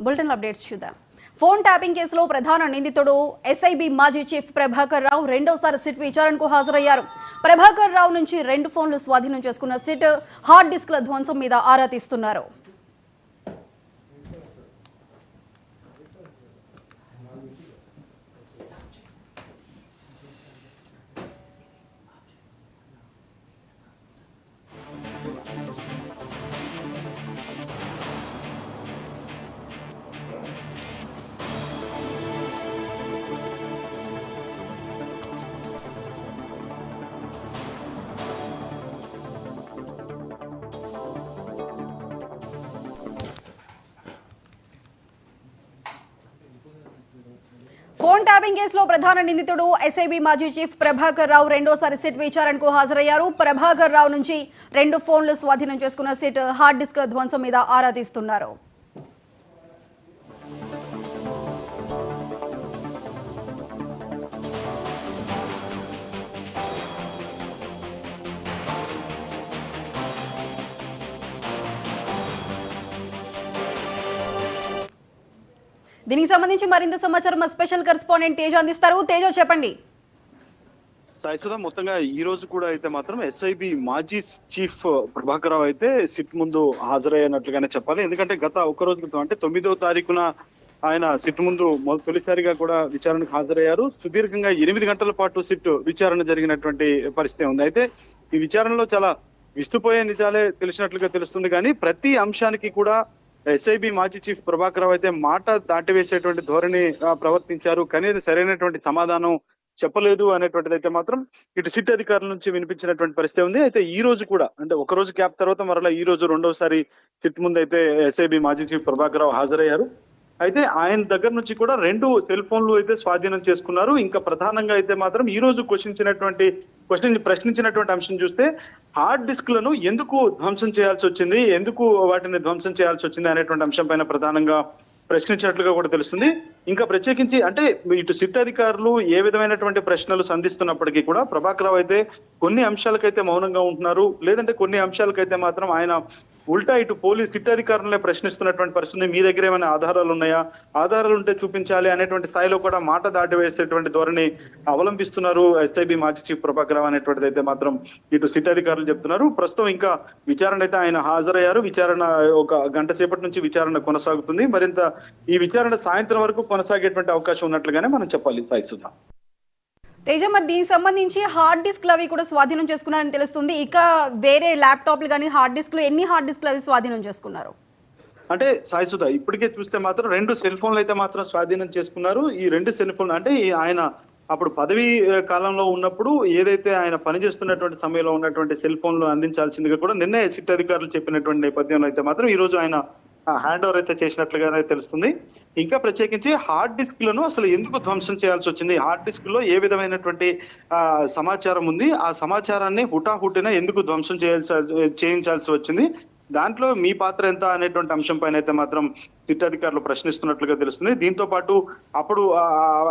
Bulletin updates చూద్దాం. Phone tapping కేసులో ప్రధాన నిందితుడు ఎస్ఐబి మాజీ చీఫ్ ప్రభాకర్ రావు రెండోసారి సిట్ విచారణకు హాజరయ్యారు. ప్రభాకర్ రావు నుంచి 2 ఫోన్లు స్వాధీనం చేసుకున్న సిట్ హార్డ్ డిస్క్ల ధ్వంసం మీద ఆరా తీస్తున్నారు. ఫోన్ ట్యాపింగ్ కేసులో ప్రధాన నిందితుడు ఎస్ఐబి మాజీ చీఫ్ ప్రభాకర్ రావు రెండోసారి సిట్ విచారణకు హాజరయ్యారు. ప్రభాకర్ రావు నుంచి 2 ఫోన్లు స్వాధీనం చేసుకున్న సిట్ హార్డ్ డిస్క్ల ధ్వంసం మీద ఆరా తీస్తున్నారు. దీనికి సంబంధించి మరింత సమాచారం మా స్పెషల్ కరెస్పాండెంట్ తేజ అందిస్తారు. తేజ, చెప్పండి. సాయిసుధ, మొత్తంగా ఈ రోజు కూడా అయితే మాత్రం ఎస్ఐబి మాజీ చీఫ్ ప్రభాకర్ రావు అయితే సిట్ ముందు హాజరయ్యానట్లుగానే చెప్పాలి. ఎందుకంటే గత ఒక రోజు క్రితం అంటే 9వ తారీఖున ఆయన సిట్ ముందు తొలిసారిగా కూడా విచారణకు హాజరయ్యారు. సుదీర్ఘంగా 8 గంటల పాటు సిట్ విచారణ జరిగినటువంటి పరిస్థితి ఉంది. అయితే ఈ విచారణలో చాలా విస్తుపోయే నిజాలే తెలిసినట్లుగా తెలుస్తుంది. కానీ ప్రతి అంశానికి కూడా ఎస్ఐబి మాజీ చీఫ్ ప్రభాకర్ రావు అయితే మాట దాటివేసేటువంటి ధోరణి ప్రవర్తించారు. కానీ సరైనటువంటి సమాధానం చెప్పలేదు అనేటువంటిది అయితే మాత్రం ఇటు సిట్ అధికారుల నుంచి వినిపించినటువంటి పరిస్థితి ఉంది. అయితే ఈ రోజు కూడా అంటే ఒక రోజు గ్యాప్ తర్వాత మరలా ఈ రోజు రెండోసారి సిట్ ముందు అయితే ఎస్ఐబి మాజీ చీఫ్ ప్రభాకర్ రావు హాజరయ్యారు. అయితే ఆయన దగ్గర నుంచి కూడా 2 సెల్ ఫోన్లు అయితే స్వాధీనం చేసుకున్నారు. ఇంకా ప్రధానంగా అయితే మాత్రం ఈ రోజు ప్రశ్నించినటువంటి అంశం చూస్తే హార్డ్ డిస్క్లను ఎందుకు ధ్వంసం చేయాల్సి వచ్చింది, ఎందుకు వాటిని ధ్వంసం చేయాల్సి వచ్చింది అనేటువంటి అంశం పైన ప్రధానంగా ప్రశ్నించినట్లుగా కూడా తెలుస్తుంది. ఇంకా ప్రత్యేకించి అంటే ఇటు సిట్ అధికారులు ఏ విధమైనటువంటి ప్రశ్నలు సంధిస్తున్నప్పటికీ కూడా ప్రభాకర్ రావు అయితే కొన్ని అంశాలకైతే మౌనంగా ఉంటున్నారు. లేదంటే కొన్ని అంశాలకైతే మాత్రం ఆయన ఉల్టా ఇటు పోలీస్ సిట్ అధికారులనే ప్రశ్నిస్తున్నటువంటి పరిస్థితి. మీ దగ్గర ఏమైనా ఆధారాలు ఉన్నాయా, ఆధారాలు ఉంటే చూపించాలి అనేటువంటి స్థాయిలో కూడా మాట దాటి వేసేటువంటి ధోరణి అవలంబిస్తున్నారు ఎస్ఐబి మాజీ చీఫ్ ప్రభాకర్ రావు అనేటువంటిది అయితే మాత్రం ఇటు సిట్ అధికారులు చెప్తున్నారు. ప్రస్తుతం ఇంకా విచారణ అయితే ఆయన హాజరయ్యారు. విచారణ ఒక గంట సేపటి నుంచి విచారణ కొనసాగుతుంది. మరింత ఈ విచారణ సాయంత్రం వరకు కొనసాగేటువంటి అవకాశం ఉన్నట్లుగానే మనం చెప్పాలి. సాయిసుధ, తేజ, మరి దీనికి సంబంధించి హార్డ్ డిస్క్లు అవి కూడా స్వాధీనం చేసుకున్నారని తెలుస్తుంది. ఇక వేరే ల్యాప్టాప్లు కానీ హార్డ్ డిస్క్లు, ఎన్ని హార్డ్ డిస్క్లు అవి స్వాధీనం చేసుకున్నారు? అంటే సాయిసుధ, ఇప్పటికే చూస్తే మాత్రం 2 సెల్ ఫోన్లు అయితే మాత్రం స్వాధీనం చేసుకున్నారు. ఈ 2 సెల్ ఫోన్లు అంటే ఆయన అప్పుడు పదవీ కాలంలో ఉన్నప్పుడు ఏదైతే ఆయన పనిచేస్తున్నటువంటి సమయంలో ఉన్నటువంటి సెల్ ఫోన్లు అందించాల్సిందిగా కూడా నిన్నే సిట్ అధికారులు చెప్పినటువంటి నేపథ్యంలో అయితే మాత్రం ఈ రోజు ఆయన హ్యాండ్ ఓవర్ అయితే చేసినట్లుగానే తెలుస్తుంది. ఇంకా ప్రత్యేకించి హార్డ్ డిస్క్లను అసలు ఎందుకు ధ్వంసం చేయాల్సి వచ్చింది, హార్డ్ డిస్క్ లో ఏ విధమైనటువంటి సమాచారం ఉంది, ఆ సమాచారాన్ని హుటాహుటిన ఎందుకు ధ్వంసం చేయించాల్సి వచ్చింది, దాంట్లో మీ పాత్ర ఎంత అనేటువంటి అంశం పైన అయితే మాత్రం సిట్ అధికారులు ప్రశ్నిస్తున్నట్లుగా తెలుస్తుంది. దీంతో పాటు అప్పుడు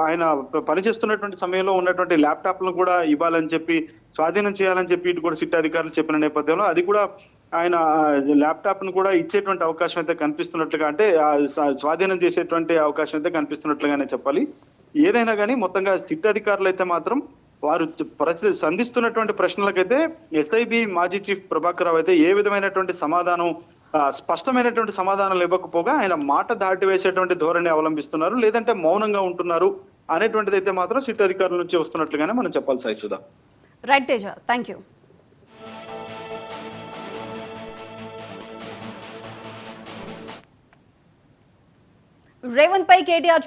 ఆయన పనిచేస్తున్నటువంటి సమయంలో ఉన్నటువంటి ల్యాప్టాప్లను కూడా ఇవ్వాలని చెప్పి, స్వాధీనం చేయాలని చెప్పి ఇటు కూడా సిట్ అధికారులు చెప్పిన నేపథ్యంలో అది కూడా ఆయన ల్యాప్టాప్ ను కూడా ఇచ్చేటువంటి అవకాశం అయితే కనిపిస్తున్నట్లుగా, అంటే స్వాధీనం చేసేటువంటి అవకాశం అయితే కనిపిస్తున్నట్లుగానే చెప్పాలి. ఏదైనా కానీ మొత్తంగా సిట్ అధికారులు అయితే మాత్రం వారు సంధిస్తున్నటువంటి ప్రశ్నలకైతే ఎస్ఐబి మాజీ చీఫ్ ప్రభాకర్ రావు అయితే ఏ విధమైనటువంటి సమాధానం, స్పష్టమైనటువంటి సమాధానాలు ఇవ్వకపోగా ఆయన మాట దాటి వేసేటువంటి ధోరణి అవలంబిస్తున్నారు, లేదంటే మౌనంగా ఉంటున్నారు అనేటువంటిది అయితే మాత్రం సిట్ అధికారుల నుంచి వస్తున్నట్లుగానే మనం చెప్పాలి. Saisudha, right Teja, thank you. Revanth పై కేటీఆర్